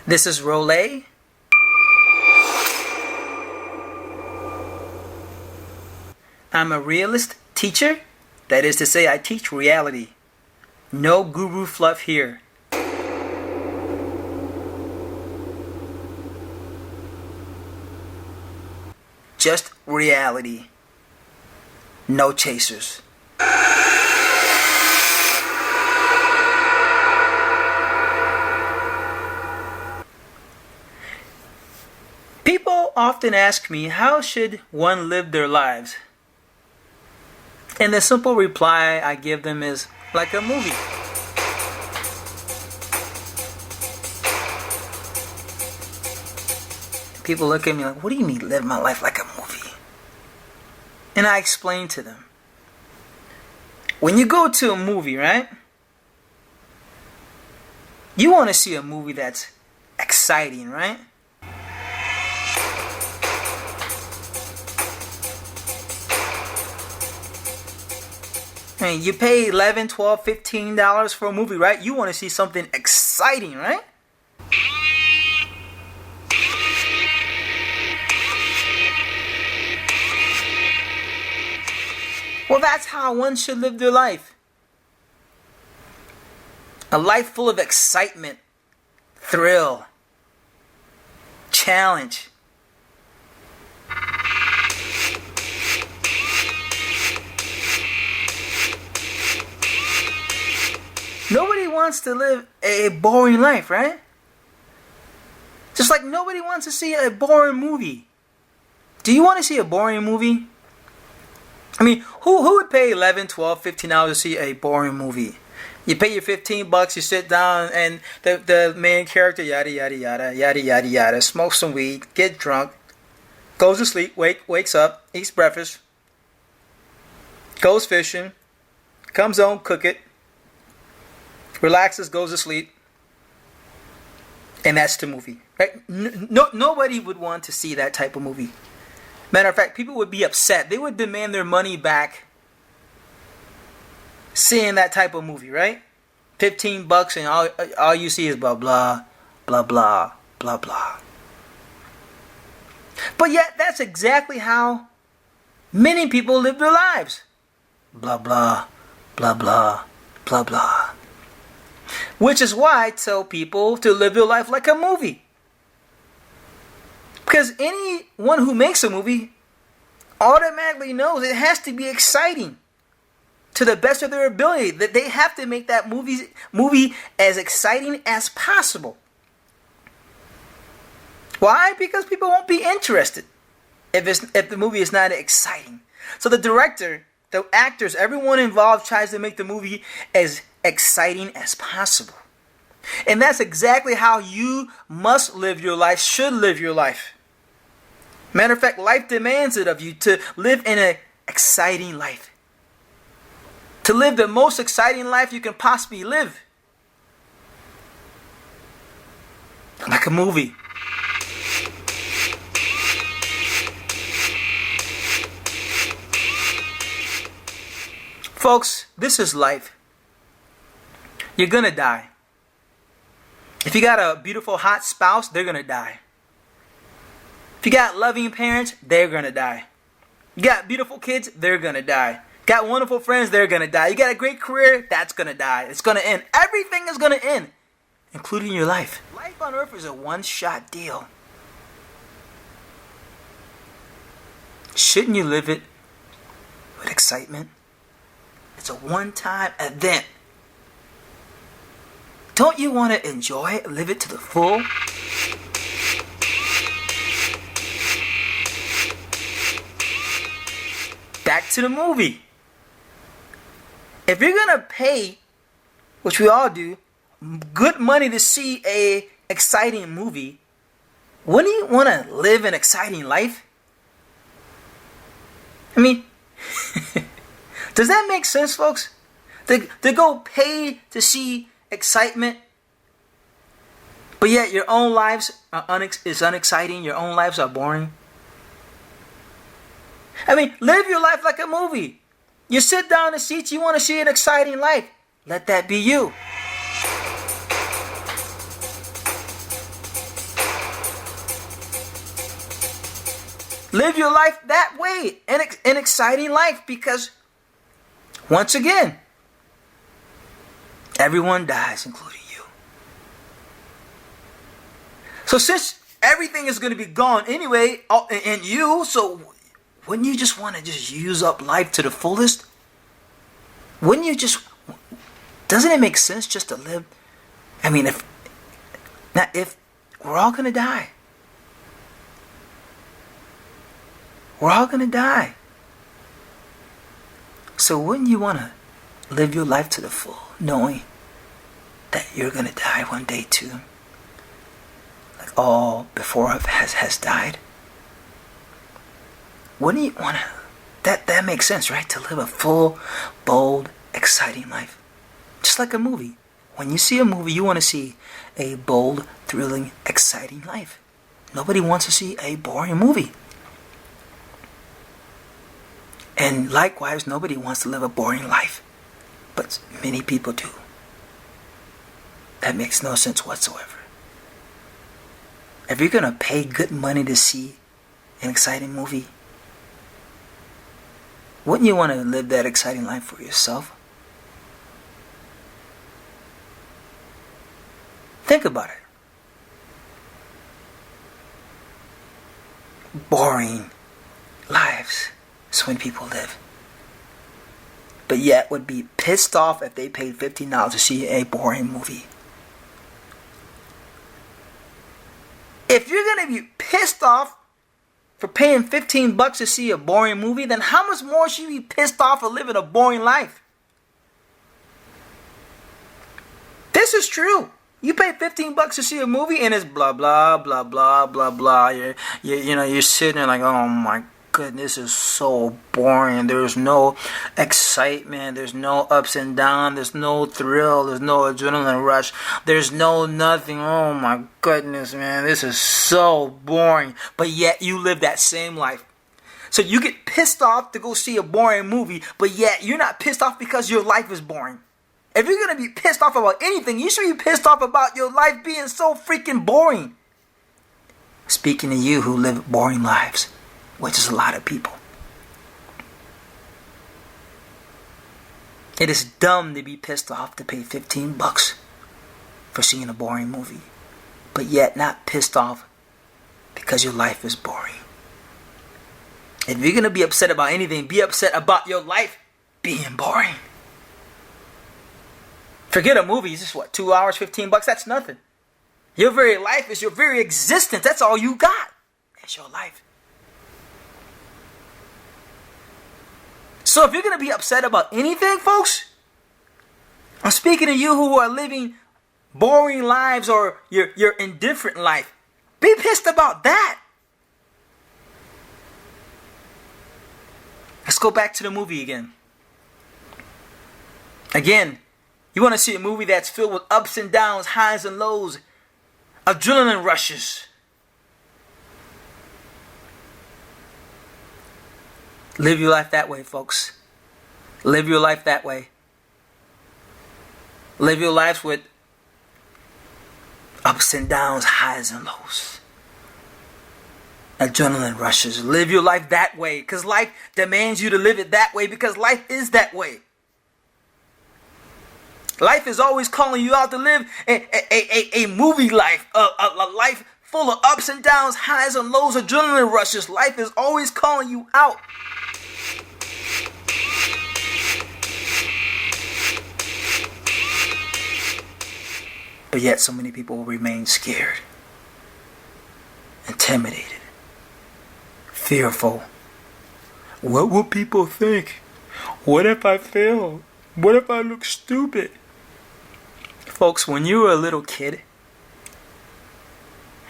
This is Rolé. I'm a realist teacher. That is to say, I teach reality. No guru fluff here. Just reality. No chasers. People often ask me, how should one live their lives? And the simple reply I give them is, like a movie. People look at me like, what do you mean live my life like a movie? And I explain to them. When you go to a movie, right? You want to see a movie that's exciting, right? I mean, you pay $11, $12, $15 for a movie, right? You want to see something exciting, right? Well, that's how one should live their life. A life full of excitement, thrill, challenge. Nobody wants to live a boring life, right? Just like nobody wants to see a boring movie. Do you want to see a boring movie? I mean, who would pay $11, $12, $15 to see a boring movie? You pay your $15, you sit down, and the main character, yada, yada, yada, yada, yada, yada, smokes some weed, get drunk, goes to sleep, wakes up, eats breakfast, goes fishing, comes home, cook it, relaxes, goes to sleep, and that's the movie. Right? Nobody would want to see that type of movie. Matter of fact, people would be upset. They would demand their money back seeing that type of movie, right? $15 and all you see is blah, blah, blah, blah, blah, blah. But yet, that's exactly how many people live their lives. Blah, blah, blah, blah, blah, blah. Which is why I tell people to live their life like a movie. Because anyone who makes a movie automatically knows it has to be exciting to the best of their ability. That they have to make that movie as exciting as possible. Why? Because people won't be interested if the movie is not exciting. So the director, the actors, everyone involved tries to make the movie as exciting as possible. And that's exactly how you must live your life, should live your life. Matter of fact, life demands it of you to live in an exciting life. To live the most exciting life you can possibly live. Like a movie. Folks, this is life. You're gonna die. If you got a beautiful, hot spouse, they're gonna die. If you got loving parents, they're gonna die. You got beautiful kids, they're gonna die. Got wonderful friends, they're gonna die. You got a great career, that's gonna die. It's gonna end. Everything is gonna end, including your life. Life on earth is a one-shot deal. Shouldn't you live it with excitement? It's a one-time event. Don't you want to enjoy it, live it to the full? Back to the movie. If you're going to pay, which we all do, good money to see a exciting movie, wouldn't you want to live an exciting life? I mean, does that make sense, folks? To go pay to see excitement, but yet your own lives is unexciting, your own lives are boring. I mean, live your life like a movie. You sit down in the seats, you want to see an exciting life. Let that be you. Live your life that way, an exciting life, because once again, everyone dies, including you. So since everything is going to be gone anyway, and you, so wouldn't you just want to just use up life to the fullest? Wouldn't you just, doesn't it make sense just to live? I mean, if we're all going to die. We're all going to die. So wouldn't you want to live your life to the full, knowing that you're going to die one day too? Like all before has died. Wouldn't you want to? That makes sense, right? To live a full, bold, exciting life. Just like a movie. When you see a movie, you want to see a bold, thrilling, exciting life. Nobody wants to see a boring movie. And likewise, nobody wants to live a boring life. But many people do. That makes no sense whatsoever. If you're going to pay good money to see an exciting movie, wouldn't you want to live that exciting life for yourself? Think about it. Boring lives is when people live. But yet would be pissed off if they paid $15 to see a boring movie. If you're going to be pissed off for paying $15 to see a boring movie, then how much more should you be pissed off for living a boring life? This is true. You pay $15 to see a movie and it's blah blah blah blah blah blah. You're sitting there like, oh my goodness, this is so boring. There's no excitement. There's no ups and downs. There's no thrill. There's no adrenaline rush. There's no nothing. Oh my goodness, man, this is so boring. But yet you live that same life. So you get pissed off to go see a boring movie, but yet you're not pissed off because your life is boring. If you're going to be pissed off about anything, you should be pissed off about your life being so freaking boring. Speaking to you who live boring lives, which is a lot of people. It is dumb to be pissed off to pay $15 for seeing a boring movie, but yet not pissed off because your life is boring. If you're going to be upset about anything, be upset about your life being boring. Forget a movie, it's just what, 2 hours, $15? That's nothing. Your very life is your very existence. That's all you got. That's your life. So if you're going to be upset about anything, folks, I'm speaking to you who are living boring lives or your indifferent life. Be pissed about that. Let's go back to the movie again. Again, you want to see a movie that's filled with ups and downs, highs and lows, adrenaline rushes. Live your life that way, folks. Live your life that way. Live your life with ups and downs, highs and lows, adrenaline rushes. Live your life that way, because life demands you to live it that way, because life is that way. Life is always calling you out to live a movie life, a life full of ups and downs, highs and lows, adrenaline rushes. Life is always calling you out. But yet so many people will remain scared, intimidated, fearful. What will people think? What if I fail? What if I look stupid? Folks, when you were a little kid,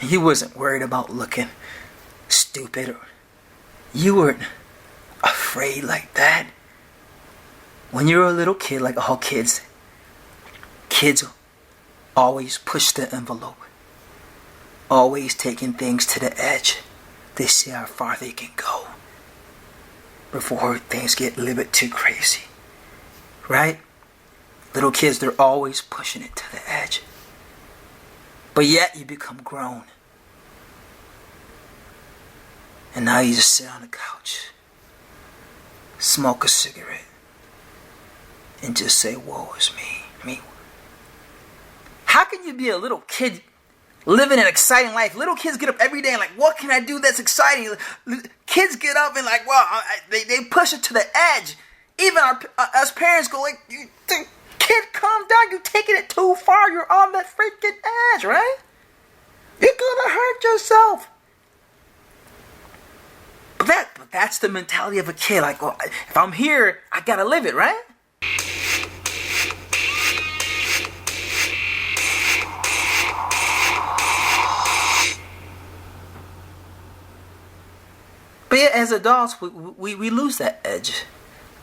you wasn't worried about looking stupid. Or you weren't afraid like that. When you were a little kid, like all kids always push the envelope. Always taking things to the edge. They see how far they can go before things get a little bit too crazy. Right? Little kids, they're always pushing it to the edge. But yet you become grown. And now you just sit on the couch, smoke a cigarette, and just say, woe is me. I mean, how can you be a little kid living an exciting life? Little kids get up every day and like, what can I do that's exciting? Kids get up and like, well, they push it to the edge. Even us parents go like, kid, calm down. You're taking it too far. You're on that freaking edge, right? You're gonna hurt yourself. But that's the mentality of a kid. Like, well, if I'm here, I gotta live it, right? But yeah, as adults, we lose that edge.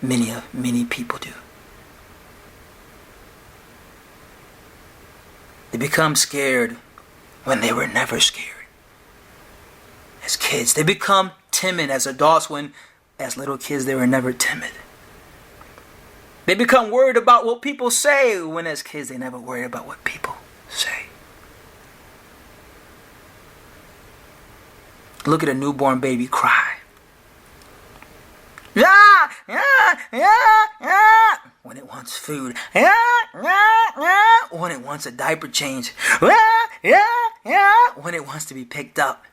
Many people do. They become scared when they were never scared. As kids, they become timid as adults when, as little kids, they were never timid. They become worried about what people say when, as kids, they never worried about what people say. Look at a newborn baby cry. Yeah, yeah, yeah, yeah. When it wants food. Yeah, yeah, yeah. When it wants a diaper change. Yeah, yeah, yeah. When it wants to be picked up.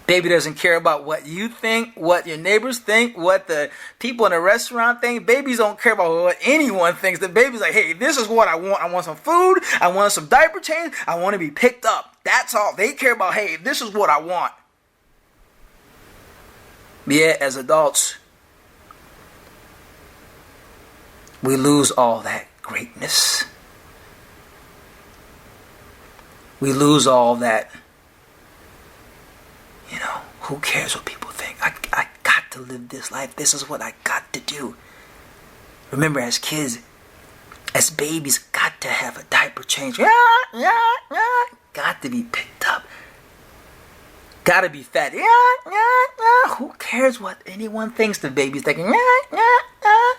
Baby doesn't care about what you think, what your neighbors think, what the people in the restaurant think. Babies don't care about what anyone thinks. The baby's like, hey, this is what I want. I want some food. I want some diaper change. I want to be picked up. That's all. They care about, hey, this is what I want. Yeah, as adults, we lose all that greatness. We lose all that, who cares what people think? I got to live this life. This is what I got to do. Remember, as kids, as babies, got to have a diaper change. Yeah, yeah, yeah. Got to be picked up. Got to be fed. Yeah, yeah, yeah. Who cares what anyone thinks? The baby's thinking, yeah, yeah, yeah.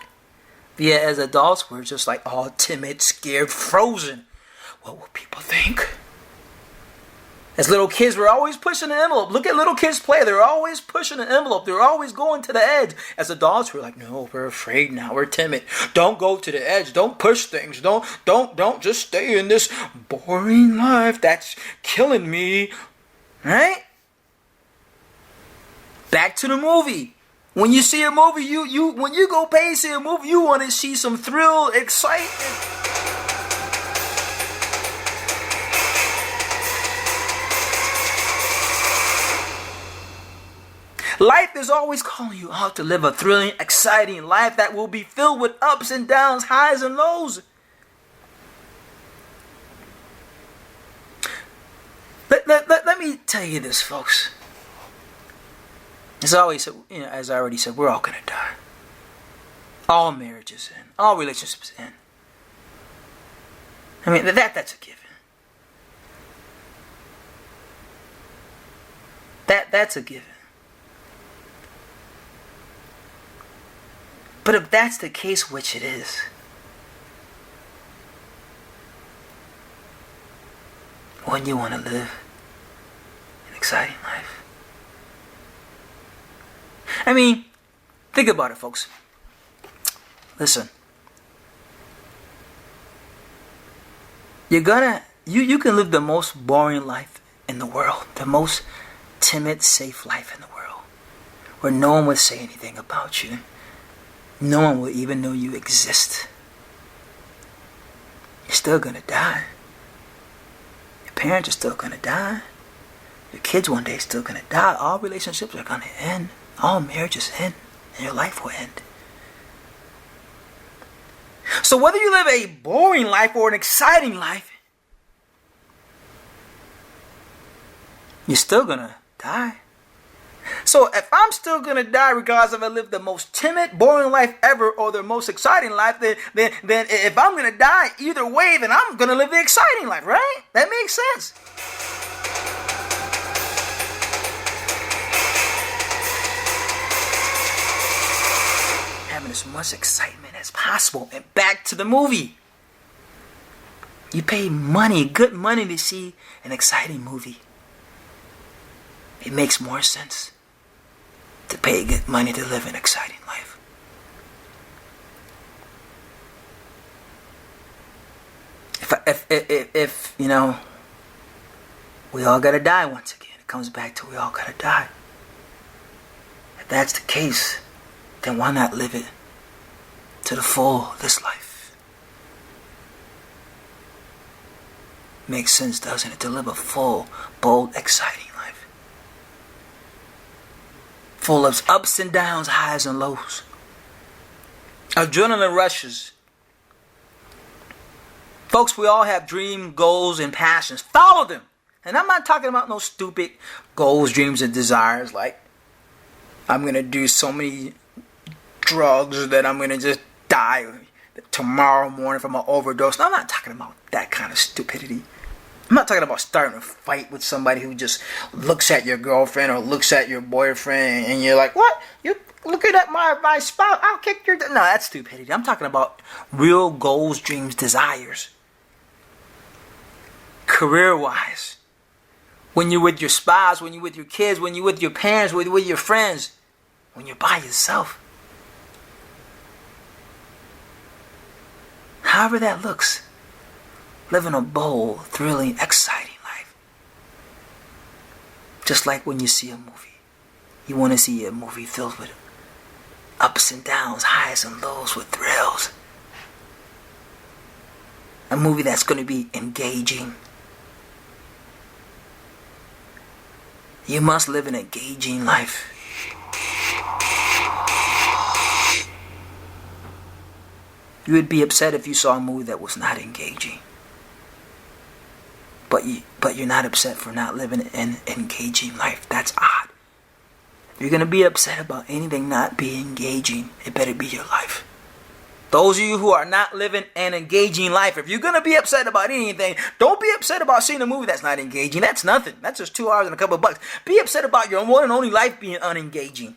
Yeah, as adults, we're just like all timid, scared, frozen. What will people think? As little kids, we're always pushing an envelope. Look at little kids play. They're always pushing an envelope. They're always going to the edge. As adults, we're like, no, we're afraid now. We're timid. Don't go to the edge. Don't push things. Don't just stay in this boring life that's killing me. Right? Back to the movie. When you see a movie, when you go pay to see a movie, you want to see some thrill, excitement. Life is always calling you out to live a thrilling, exciting life that will be filled with ups and downs, highs and lows. Let me tell you this, folks. As I already said, we're all gonna die. All marriages end. All relationships end. I mean, that's a given. That's a given. But if that's the case, which it is, when you want to live an exciting life. I mean, think about it, folks. Listen. You can live the most boring life in the world, the most timid, safe life in the world, where no one would say anything about you. No one will even know you exist. You're still gonna die. Your parents are still gonna die. Your kids one day are still gonna die. All relationships are gonna end. All marriages end. And your life will end. So whether you live a boring life or an exciting life, you're still gonna die. So if I'm still going to die regardless if I live the most timid, boring life ever or the most exciting life, then if I'm going to die either way, then I'm going to live the exciting life, right? That makes sense. Having as much excitement as possible. And back to the movie. You pay money, good money to see an exciting movie. it makes more sense to pay good money to live an exciting life. If you know, we all gotta die once again. It comes back to we all gotta die. If that's the case, then why not live it to the full this life? Makes sense, doesn't it? To live a full, bold, exciting life. Full of ups and downs, highs and lows. Adrenaline rushes. Folks, we all have dreams, goals, and passions. Follow them. And I'm not talking about no stupid goals, dreams, and desires like I'm going to do so many drugs that I'm going to just die tomorrow morning from an overdose. No, I'm not talking about that kind of stupidity. I'm not talking about starting a fight with somebody who just looks at your girlfriend or looks at your boyfriend and you're like, what? You looking at my spouse? I'll kick your... No, that's stupidity. I'm talking about real goals, dreams, desires. Career-wise. When you're with your spouse, when you're with your kids, when you're with your parents, when you're with your friends, when you're by yourself. However that looks. Living a bold, thrilling, exciting life. Just like when you see a movie. You want to see a movie filled with ups and downs, highs and lows, with thrills. A movie that's going to be engaging. You must live an engaging life. You would be upset if you saw a movie that was not engaging. But you're not upset for not living an engaging life. That's odd. If you're going to be upset about anything not being engaging, it better be your life. Those of you who are not living an engaging life, if you're going to be upset about anything, don't be upset about seeing a movie that's not engaging. That's nothing. That's just 2 hours and a couple of bucks. Be upset about your one and only life being unengaging.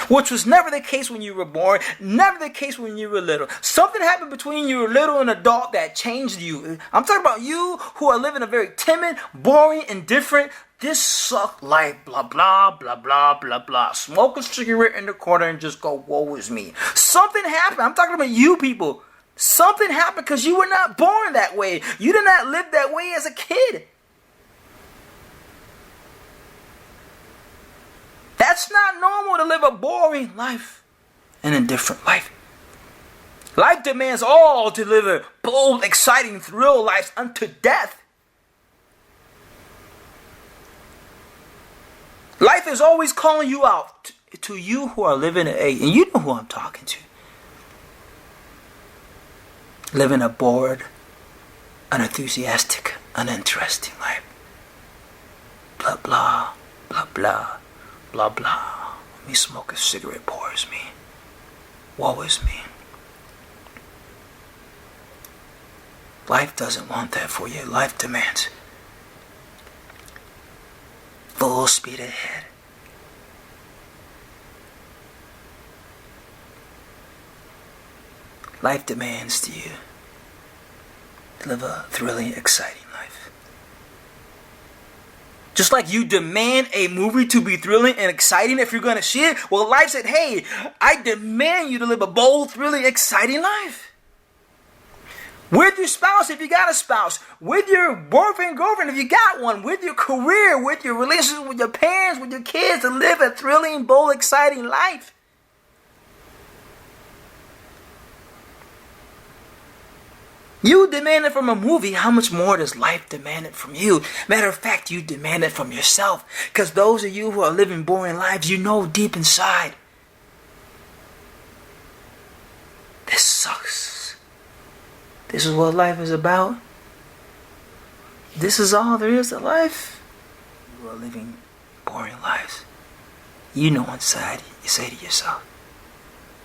Which was never the case when you were born, never the case when you were little. Something happened between you were little and adult that changed you. I'm talking about you who are living a very timid, boring, indifferent, this suck life, blah, blah, blah, blah, blah, blah. Smoke a cigarette in the corner and just go, woe is me. Something happened. I'm talking about you people. Something happened because you were not born that way. You did not live that way as a kid. That's not normal to live a boring life, an indifferent life. Life demands all to live a bold, exciting, thrill life unto death. Life is always calling you out to you who are living and you know who I'm talking to. Living a bored, unenthusiastic, uninteresting life. Blah, blah, blah, blah. Blah, blah. Me smoke a cigarette bores me. Woe is me. Life doesn't want that for you. Life demands full speed ahead. Life demands to you to live a thrilling, exciting life. Just like you demand a movie to be thrilling and exciting if you're going to see it, well, life said, hey, I demand you to live a bold, thrilling, exciting life. With your spouse, if you got a spouse. With your boyfriend, girlfriend, if you got one. With your career, with your relationship with your parents, with your kids, to live a thrilling, bold, exciting life. You demand it from a movie. How much more does life demand it from you? Matter of fact, you demand it from yourself. Because those of you who are living boring lives, you know deep inside, this sucks. This is what life is about. This is all there is to life. You are living boring lives. You know inside, you say to yourself,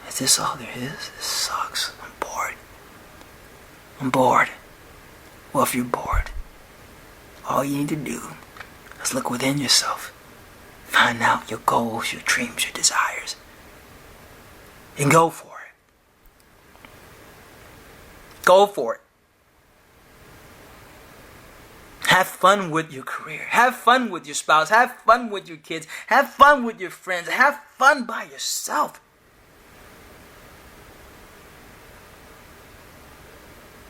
is this all there is? This sucks. I'm bored. I'm bored. Well, if you're bored, all you need to do is look within yourself. Find out your goals, your dreams, your desires. And go for it. Go for it. Have fun with your career. Have fun with your spouse. Have fun with your kids. Have fun with your friends. Have fun by yourself.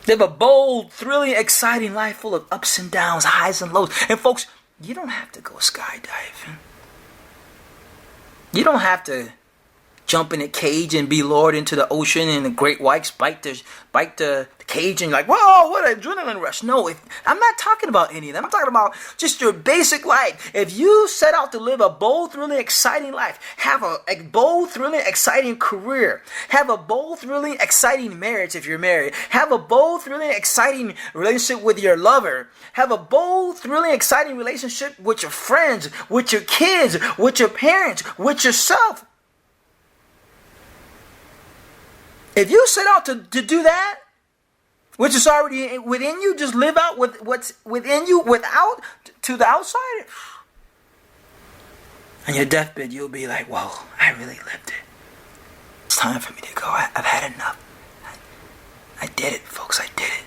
Live a bold, thrilling, exciting life full of ups and downs, highs and lows. And folks, you don't have to go skydiving. You don't have to jump in a cage and be lured into the ocean and the great whites bite the cage and you're like, whoa, what an adrenaline rush. No, I'm not talking about any of them. I'm talking about just your basic life. If you set out to live a bold, thrilling, exciting life, have a bold, thrilling, exciting career, have a bold, thrilling, exciting marriage if you're married, have a bold, thrilling, exciting relationship with your lover, have a bold, thrilling, exciting relationship with your friends, with your kids, with your parents, with yourself. If you set out to do that, which is already within you, just live out with what's within you without to the outside. On your deathbed, you'll be like, whoa, I really lived it. It's time for me to go. I've had enough. I did it, folks. I did it.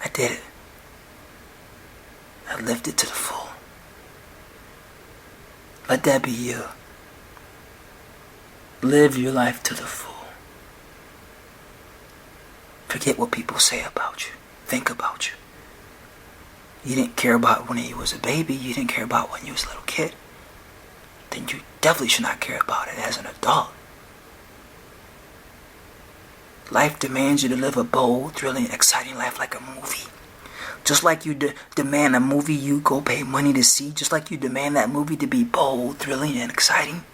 I did it. I lived it to the full. Let that be you. Live your life to the full. Forget what people say about you. Think about you. You didn't care about when you was a baby. You didn't care about when you was a little kid. Then you definitely should not care about it as an adult. Life demands you to live a bold, thrilling, exciting life like a movie. Just like you demand a movie you go pay money to see. Just like you demand that movie to be bold, thrilling, and exciting.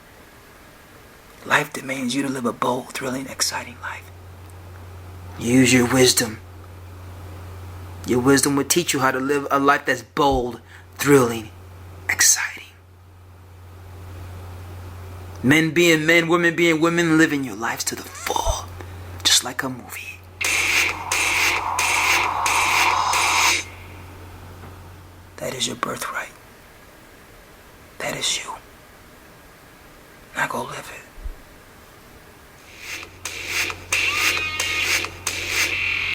Life demands you to live a bold, thrilling, exciting life. Use your wisdom. Your wisdom will teach you how to live a life that's bold, thrilling, exciting. Men being men, women being women, living your lives to the full. Just like a movie. That is your birthright. That is you. Now go live it.